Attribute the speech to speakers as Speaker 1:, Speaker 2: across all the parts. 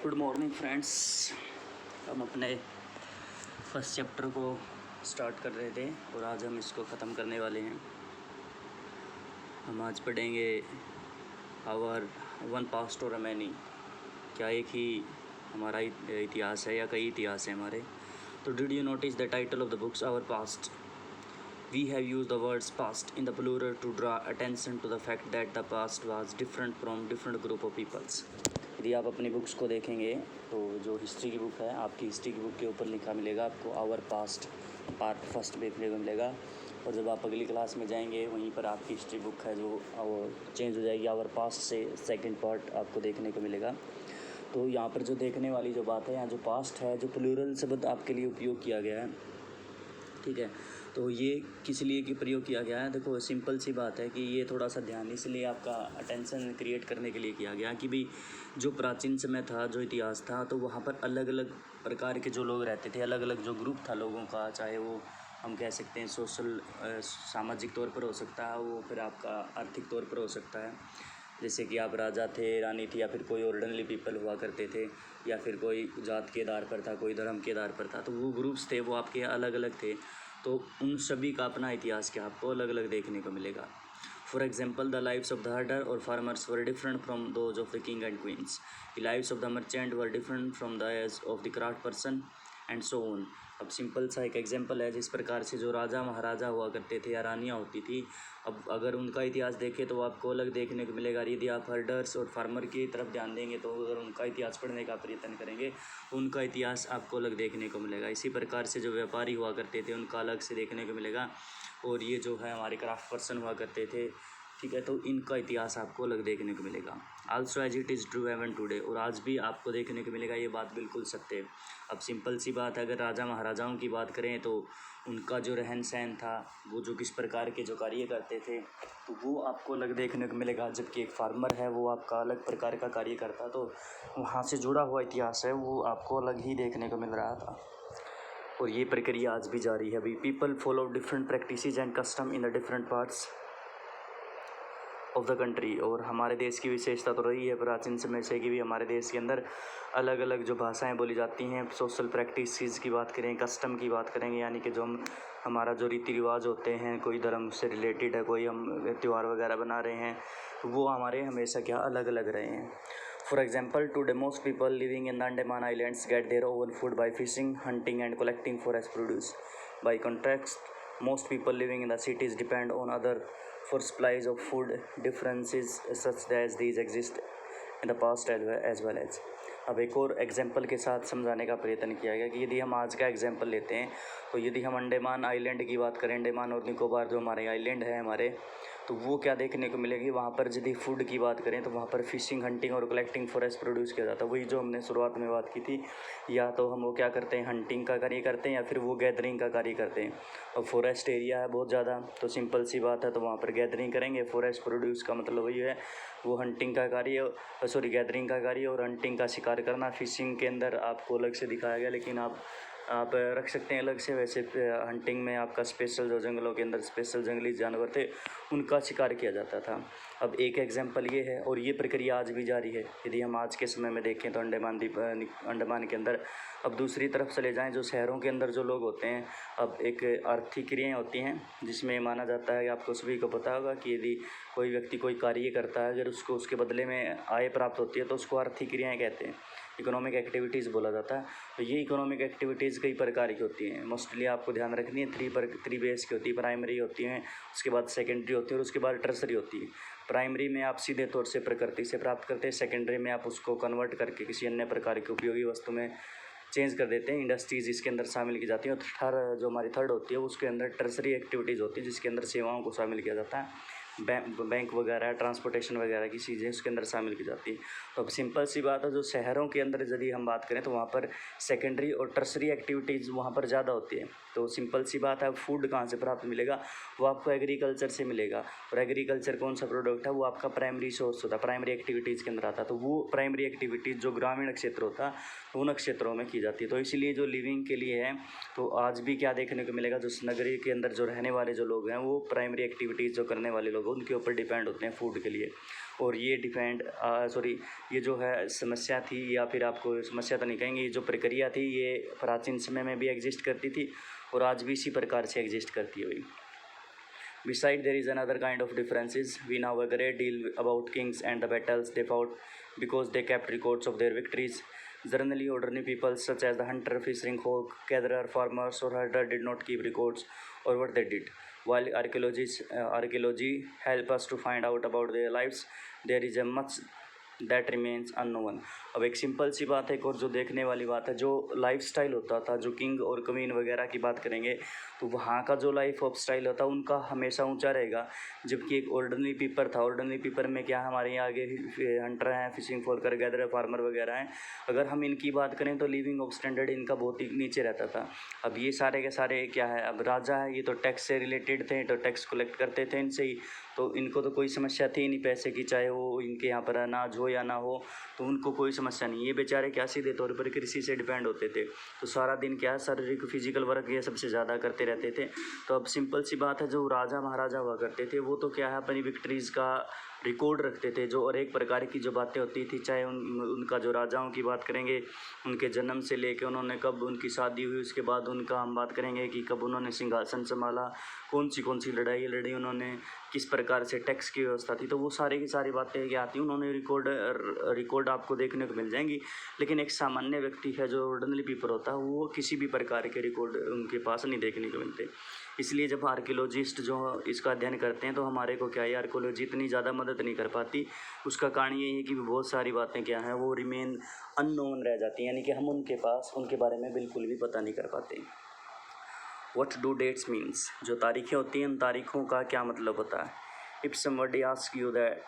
Speaker 1: Good morning friends. हम अपने first chapter को स्टार्ट कर रहे थे और आज हम इसको ख़त्म करने वाले हैं। हम आज पढ़ेंगे आवर वन पास्ट और मैनी। क्या एक ही हमारा इतिहास है या कई इतिहास है हमारे? तो did you notice the title of the books our past? We have used the words past in the plural to draw attention to the fact that the past was different from different group of peoples. यदि आप अपनी books को देखेंगे तो जो history की book है, आपकी हिस्ट्री की बुक के ऊपर लिखा मिलेगा आपको आवर पास्ट पार्ट फर्स्ट देखने को मिलेगा। और जब आप अगली क्लास में जाएंगे वहीं पर आपकी हिस्ट्री बुक है जो वो चेंज हो जाएगी, आवर पास्ट से सेकंड पार्ट आपको देखने को मिलेगा। तो यहाँ पर जो देखने वाली जो बात है, यहाँ जो पास्ट है, जो प्लूरल शब्द आपके लिए उपयोग किया गया है, ठीक है, तो ये किस लिए कि प्रयोग किया गया है? देखो सिंपल सी बात है कि ये थोड़ा सा ध्यान इसलिए आपका अटेंशन क्रिएट करने के लिए किया गया कि भाई जो प्राचीन समय था, जो इतिहास था, तो वहाँ पर अलग अलग प्रकार के जो लोग रहते थे, अलग अलग जो ग्रुप था लोगों का, चाहे वो हम कह सकते हैं सोशल सामाजिक तौर पर हो सकता है, वो फिर आपका आर्थिक तौर पर हो सकता है। जैसे कि आप राजा थे, रानी थी, या फिर कोई ऑर्डिनरी पीपल हुआ करते थे, या फिर कोई जात के आधार पर था, कोई धर्म के आधार पर था, तो वो ग्रुप्स थे, वो आपके अलग अलग थे। तो उन सभी का अपना इतिहास क्या आपको अलग अलग देखने को मिलेगा। For example the lives of the herder और farmers were different from those of the king and queens. The lives of the merchant were different from the age of the craft person and so on. अब simple सा एक example है, जिस प्रकार से जो राजा महाराजा हुआ करते थे या रानियाँ होती थी, अब अगर उनका इतिहास देखें तो आपको अलग देखने को मिलेगा। यदि आप हर्डर्स और फार्मर की तरफ ध्यान देंगे तो अगर उनका इतिहास पढ़ने का प्रयत्न करेंगे तो उनका इतिहास आपको अलग देखने को मिलेगा। इसी प्रकार से जो व्यापारी हुआ करते थे उनका अलग से देखने को मिलेगा। और ये जो है हमारे क्राफ्ट पर्सन हुआ करते थे, ठीक है, तो इनका इतिहास आपको अलग देखने को मिलेगा। Also as it is true even today, और आज भी आपको देखने को मिलेगा, ये बात बिल्कुल सत्य है। अब सिंपल सी बात है, अगर राजा महाराजाओं की बात करें तो उनका जो रहन सहन था, वो जो किस प्रकार के जो कार्य करते थे, तो वो आपको अलग देखने को मिलेगा। जबकि एक फार्मर है, वो आपका अलग प्रकार का कार्य करता, तो वहाँ से जुड़ा हुआ इतिहास है वो आपको अलग ही देखने को मिल रहा था। और ये प्रक्रिया आज भी जारी है। अभी people follow different practices and custom in the different parts of the country. और हमारे देश की विशेषता तो रही है प्राचीन समय से कि भी हमारे देश के अंदर अलग अलग जो भाषाएं बोली जाती हैं। सोशल प्रैक्टिसेस की बात करें, कस्टम की बात करेंगे, यानी कि जो हमारा जो रीति रिवाज होते हैं, कोई धर्म से रिलेटेड है, कोई हम त्यौहार वगैरह बना रहे हैं, वो हमारे हमेशा क्या अलग अलग रहे हैं। For example today most people living in the Andaman islands get their own food by fishing, hunting and collecting forest produce. By contrast most people living in the cities depend on other for supplies of food. Differences such as these exist in the past as well as। अब एक और example के साथ समझाने का प्रयत्न किया गया कि यदि हम आज का एग्जाम्पल लेते हैं तो यदि हम अंडमान आइलैंड की बात करें, अंडमान और निकोबार जो हमारे आइलैंड है हमारे, तो वो क्या देखने को मिलेगी वहाँ पर। यदि फूड की बात करें तो वहाँ पर फिशिंग, हंटिंग और कलेक्टिंग फॉरेस्ट प्रोड्यूस किया जाता है। वही जो हमने शुरुआत में बात की थी, या तो हम वो क्या करते हैं, हंटिंग का कार्य करते हैं, या फिर वो गैदरिंग का कार्य करते हैं। और फॉरेस्ट एरिया है बहुत ज़्यादा, तो सिंपल सी बात है, तो वहाँ पर गैदरिंग करेंगे। फॉरेस्ट प्रोड्यूस का मतलब वही है, वो हंटिंग का कार्य, गैदरिंग का कार्य और हंटिंग का शिकार करना। फिशिंग के अंदर आपको अलग से दिखाया गया, लेकिन आप रख सकते हैं अलग से। वैसे हंटिंग में आपका स्पेशल जो जंगलों के अंदर स्पेशल जंगली जानवर थे उनका शिकार किया जाता था। अब एक एग्जांपल ये है, और ये प्रक्रिया आज भी जारी है। यदि हम आज के समय में देखें तो अंडमान के अंदर, अब दूसरी तरफ चले जाएं, जो शहरों के अंदर जो लोग होते हैं, अब एक आर्थिक क्रियाएँ होती हैं जिसमें माना जाता है, आपको सभी को पता होगा कि यदि कोई व्यक्ति कोई कार्य करता है, अगर उसको उसके बदले में आय प्राप्त होती है तो उसको आर्थिक क्रियाएँ कहते हैं, इकोनॉमिक एक्टिविटीज़ बोला जाता है। तो ये इकोनॉमिक एक्टिविटीज़ कई प्रकार की होती हैं। मोस्टली आपको ध्यान रखनी है, थ्री बेस की होती है। प्राइमरी होती हैं, उसके बाद सेकेंडरी होती है, और उसके बाद टर्सरी होती है। प्राइमरी में आप सीधे तौर से प्रकृति से प्राप्त करते हैं। सेकेंडरी में आप उसको कन्वर्ट करके किसी अन्य प्रकार की उपयोगी वस्तु में चेंज कर देते हैं। इंडस्ट्रीज़ इसके अंदर शामिल की जाती हैं। और जो हमारी थर्ड होती है उसके अंदर टर्सरी एक्टिविटीज़ होती है, जिसके अंदर सेवाओं को शामिल किया जाता है। बैंक वगैरह, ट्रांसपोर्टेशन वगैरह की चीज़ें उसके अंदर शामिल की जाती है। तो अब सिंपल सी बात है, जो शहरों के अंदर यदि हम बात करें तो वहाँ पर सेकेंडरी और टर्सरी एक्टिविटीज़ वहाँ पर ज़्यादा होती है। तो सिंपल सी बात है, फूड कहाँ से प्राप्त मिलेगा, वो आपको एग्रीकल्चर से मिलेगा। और एग्रीकल्चर कौन सा प्रोडक्ट है, वो आपका प्राइमरी सोर्स होता है, प्राइमरी एक्टिविटीज़ के अंदर आता है। तो वो प्राइमरी एक्टिविटीज़ जो ग्रामीण क्षेत्र होता है उन क्षेत्रों में की जाती है। तो इसीलिए जो लिविंग के लिए है, तो आज भी क्या देखने को मिलेगा, जो नगरी के अंदर जो रहने वाले जो लोग हैं, वो प्राइमरी एक्टिविटीज़ जो करने वाले लोग हैं उनके ऊपर डिपेंड होते हैं फूड के लिए। और ये ये जो है समस्या थी, या फिर आपको समस्या तो नहीं कहेंगे, ये जो प्रक्रिया थी ये प्राचीन समय में भी एग्जिस्ट करती थी और आज भी इसी प्रकार से एग्जिस्ट करती है भाई। Beside, there is another kind of differences. We know a great deal about kings and the battles they fought because they kept records of their victories. Generally, ordinary people such as the hunter, fishing folk, gatherer, farmers, or herder did not keep records or what they did. While archaeology help us to find out about their lives, there is a much that remains unknown. अब एक simple सी बात है, एक और जो देखने वाली बात है, जो लाइफस्टाइल होता था, जो किंग और क्वीन वगैरह की बात करेंगे तो वहाँ का जो लाइफ ऑफ स्टाइल होता है उनका हमेशा ऊंचा रहेगा, जबकि एक ऑर्डिनरी पीपल था। ऑर्डिनरी पीपल में क्या हमारे यहाँ आगे हंटर हैं, फिशिंग फोल्कर, गैदर, फार्मर वगैरह हैं। अगर हम इनकी बात करें तो लिविंग ऑफ स्टैंडर्ड इनका बहुत ही नीचे रहता था। अब ये सारे के सारे क्या है, अब राजा है, ये तो टैक्स से रिलेटेड थे, तो टैक्स कलेक्ट करते थे इनसे ही, तो इनको तो कोई समस्या थी नहीं पैसे की, चाहे वो इनके यहाँ पर अनाज हो या ना हो, तो उनको कोई समस्या नहीं। ये बेचारे क्या सीधे तौर पर कृषि से डिपेंड होते थे, तो सारा दिन क्या शारीरिक फिजिकल वर्क ये सबसे ज़्यादा करते रहते थे। तो अब सिंपल सी बात है, जो राजा महाराजा हुआ करते थे वो तो क्या है अपनी विक्ट्रीज़ का रिकॉर्ड रखते थे, जो और एक प्रकार की जो बातें होती थी, चाहे उनका जो राजाओं की बात करेंगे, उनके जन्म से लेके उन्होंने कब उनकी शादी हुई, उसके बाद उनका हम बात करेंगे कि कब उन्होंने सिंहासन संभाला, कौन सी लड़ाई लड़ी उन्होंने, किस प्रकार से टैक्स की व्यवस्था थी, तो वो सारी की सारी बातें क्या आती हैं उन्होंने रिकॉर्ड आपको देखने को मिल जाएंगी। लेकिन एक सामान्य व्यक्ति है जो ऑर्डिनरी पीपल होता है, वो किसी भी प्रकार के रिकॉर्ड उनके पास नहीं देखने को मिलते। इसलिए जब आर्कियोलॉजिस्ट जो इसका अध्ययन करते हैं तो हमारे को क्या है, आर्कियोलॉजी इतनी ज़्यादा मदद नहीं कर पाती। उसका कारण ये है कि बहुत सारी बातें क्या हैं वो रिमेन अननोन रह जाती हैं, यानी कि हम उनके बारे में बिल्कुल भी पता नहीं कर पाते। व्हाट डू डेट्स मीन्स, जो तारीखें होती हैं उन तारीखों का क्या मतलब होता है। If somebody ask you that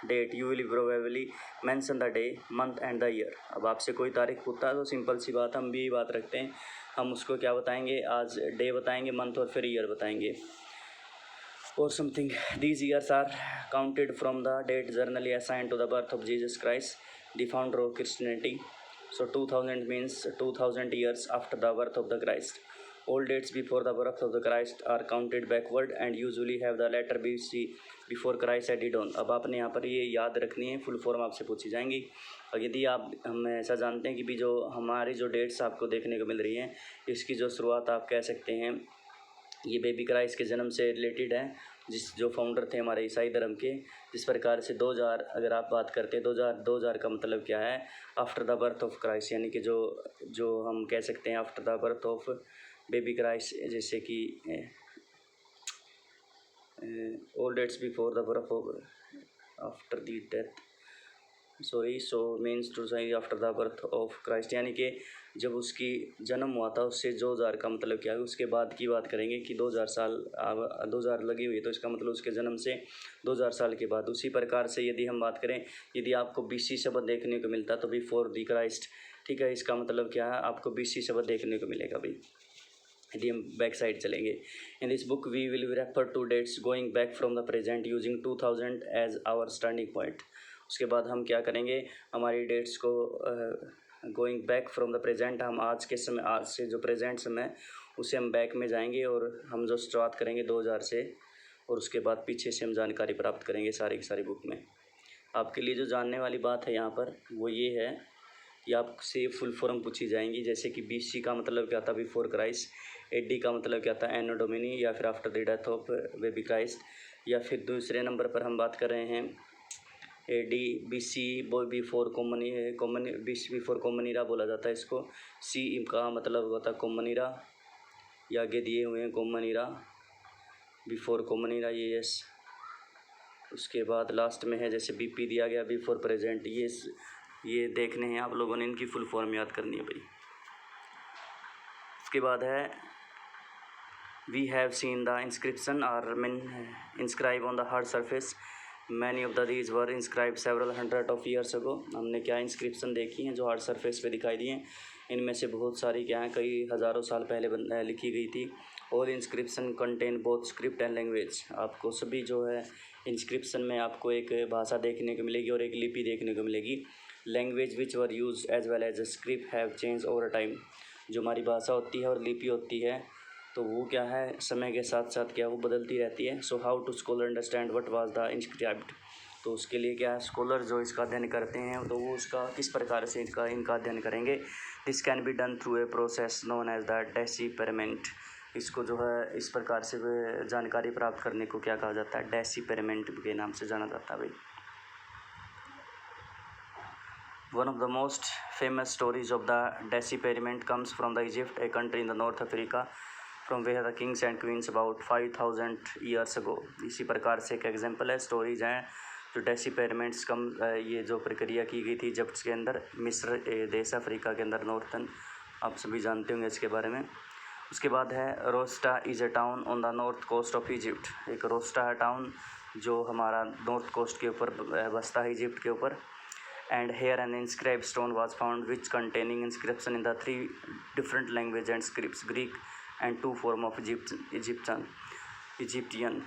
Speaker 1: date you will probably mention the day, month and the year. अब आपसे कोई तारीख पूछता है तो सिंपल सी बात, हम भी यही बात रखते हैं, हम उसको क्या बताएंगे, आज डे बताएंगे, मंथ और फिर ईयर बताएंगे और something. These years are counted from the date generally assigned to the birth of Jesus Christ the founder of Christianity. So 2000 means 2000 years after the birth of the Christ. All dates before the birth of the Christ are counted backward and usually have the letter BC before Christ added on. अब आपने यहाँ पर ये याद रखनी है, full form आपसे पूछी जाएंगी। और यदि हम ऐसा जानते हैं कि भी जो हमारी जो डेट्स आपको देखने को मिल रही हैं, इसकी जो शुरुआत आप कह सकते हैं ये बेबी क्राइस्ट के जन्म से रिलेटेड है, जो फाउंडर थे हमारे ईसाई धर्म के। जिस प्रकार से 2000 अगर आप बात करते हैं, 2000 का मतलब क्या है, after the birth of Christ, यानी कि जो हम कह सकते हैं after the birth of baby Christ, जैसे कि all dates before the birth of after the death so means to say after the birth of Christ, यानी कि जब उसकी जन्म हुआ था उससे 2000 का मतलब क्या है, उसके बाद की बात करेंगे कि 2000 लगी हुई है, तो इसका मतलब उसके जन्म से 2000 साल के बाद। उसी प्रकार से यदि हम बात करें, यदि आपको BC शब्द देखने को मिलता तो बिफोर द क्राइस्ट, ठीक है, इसका मतलब क्या है, आपको BC शब्द देखने को मिलेगा भाई। यदि हम बैक साइड चलेंगे, in this book we will refer to dates going back from the present using 2000 as our starting point. उसके बाद हम क्या करेंगे, हमारी डेट्स को going back from the present, हम आज से जो प्रेजेंट समय उसे हम बैक में जाएंगे और हम जो शुरुआत करेंगे 2000 से, और उसके बाद पीछे से हम जानकारी प्राप्त करेंगे सारी की सारी बुक में। आपके लिए जो जानने वाली बात है यहाँ पर वो ये है कि आपसे फुल फॉर्म पूछी जाएंगी, जैसे कि BC का मतलब क्या था, बिफोर क्राइस्ट, AD का मतलब क्या था, एनो डोमिनी, या फिर after the death of baby Christ, या फिर दूसरे नंबर पर हम बात कर रहे हैं AD BC before common era बोला जाता है इसको। C का मतलब होता है कॉमन ईरा, या आगे दिए हुए हैं common era, before common era, ये यस। उसके बाद लास्ट में है जैसे BP दिया गया, बिफोर प्रेजेंट, ये देखने हैं आप लोगों ने, इनकी फुल फॉर्म याद करनी है भाई। उसके बाद है we have seen the inscription are inscribe on the hard surface, many of the these were inscribe several hundred of years ago. हमने क्या इंस्क्रिप्शन देखी हैं जो हार्ड सरफेस पे दिखाई दी हैं, इनमें से बहुत सारी क्या हैं कई हज़ारों साल पहले लिखी गई थी। और inscription contain both script and language, आपको सभी जो है इंस्क्रिप्शन में आपको एक भाषा देखने को मिलेगी और एक लिपि देखने को मिलेगी। Language which were use as well as script have change over time, जो हमारी भाषा होती है और लिपि होती है तो वो क्या है समय के साथ साथ क्या वो बदलती रहती है। So how to scholar understand what was the inscribed, तो उसके लिए क्या है, स्कॉलर जो इसका अध्ययन करते हैं तो वो उसका किस प्रकार से इनका अध्ययन करेंगे। This can be done through a process known as the decipherment. इसको जो है इस प्रकार से जानकारी प्राप्त करने को क्या कहा जाता है, डेसिपेरमेंट के नाम से जाना जाता है भाई। One of the most famous stories of the Deciperiment comes from the Egypt, a country in the North Africa, from where the kings and queens about 5000 years ago। इसी प्रकार से एक एग्जाम्पल है, स्टोरीज हैं जो डेसिपेरमेंट्स कम ये जो प्रक्रिया की गई थी इजिप्ट के अंदर, मिस्र देश अफ्रीका के अंदर नॉर्थन, आप सभी जानते होंगे इसके बारे में। उसके बाद है Rosetta is a town on the north coast of Egypt. एक रोस्टा है टाउन जो हमारा नॉर्थ कोस्ट के ऊपर बसता है, इजिप्ट के ऊपर। And here an inscribed stone was found which containing inscription in the 3 different language and scripts, Greek and 2 form of Egyptian।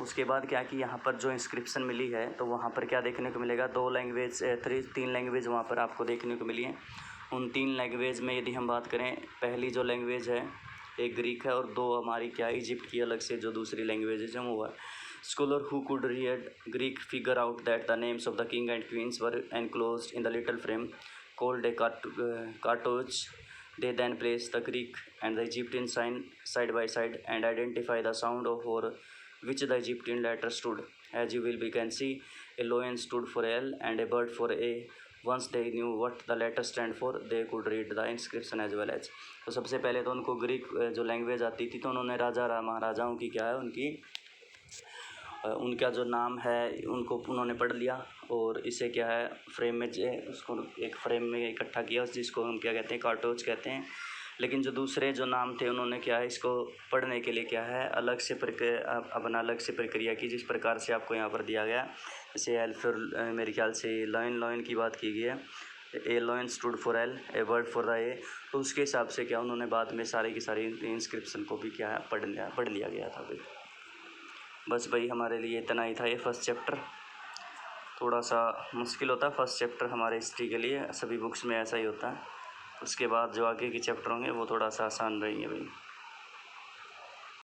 Speaker 1: उसके बाद क्या कि यहाँ पर जो इंस्क्रिप्शन मिली है तो वहाँ पर क्या देखने को मिलेगा, 3 लैंग्वेज वहाँ पर आपको देखने को मिली है। उन 3 लैंग्वेज में यदि हम बात करें, पहली जो लैंग्वेज है एक ग्रीक है और 2 हमारी क्या इजिप्ट की अलग से जो दूसरी लैंग्वेज है जो वो है। Scholar who could read Greek figure out that the names of the king and queens were enclosed in the little frame called a cartouche. They then place the Greek and the Egyptian sign side by side and identify the sound for which the Egyptian letter stood. As you will can see, a lion stood for L and a bird for A. Once they knew what the letter stand for, they could read the inscription as well as। तो सबसे पहले तो उनको Greek जो language आती थी तो उन्होंने राजा महाराजाओं की क्या है उनका जो नाम है उनको उन्होंने पढ़ लिया और इसे क्या है फ्रेम में उसको एक फ्रेम में इकट्ठा किया, जिसको हम क्या कहते हैं, कार्टोज कहते हैं। लेकिन जो दूसरे जो नाम थे उन्होंने क्या है इसको पढ़ने के लिए क्या है अलग से अलग से प्रक्रिया की, जिस प्रकार से आपको यहाँ पर दिया गया। जैसे एल फिर मेरे ख्याल से लॉयन की बात की गई है, a lion stood for L, a word for the A. तो उसके हिसाब से क्या उन्होंने बाद में सारी की सारी इंस्क्रिप्शन को भी क्या है पढ़ लिया गया था भाई। बस भाई हमारे लिए इतना ही था ये फर्स्ट चैप्टर। थोड़ा सा मुश्किल होता है फर्स्ट चैप्टर हमारे हिस्ट्री के लिए, सभी बुक्स में ऐसा ही होता है। उसके बाद जो आगे के चैप्टर होंगे वो थोड़ा सा आसान रहेंगे भाई।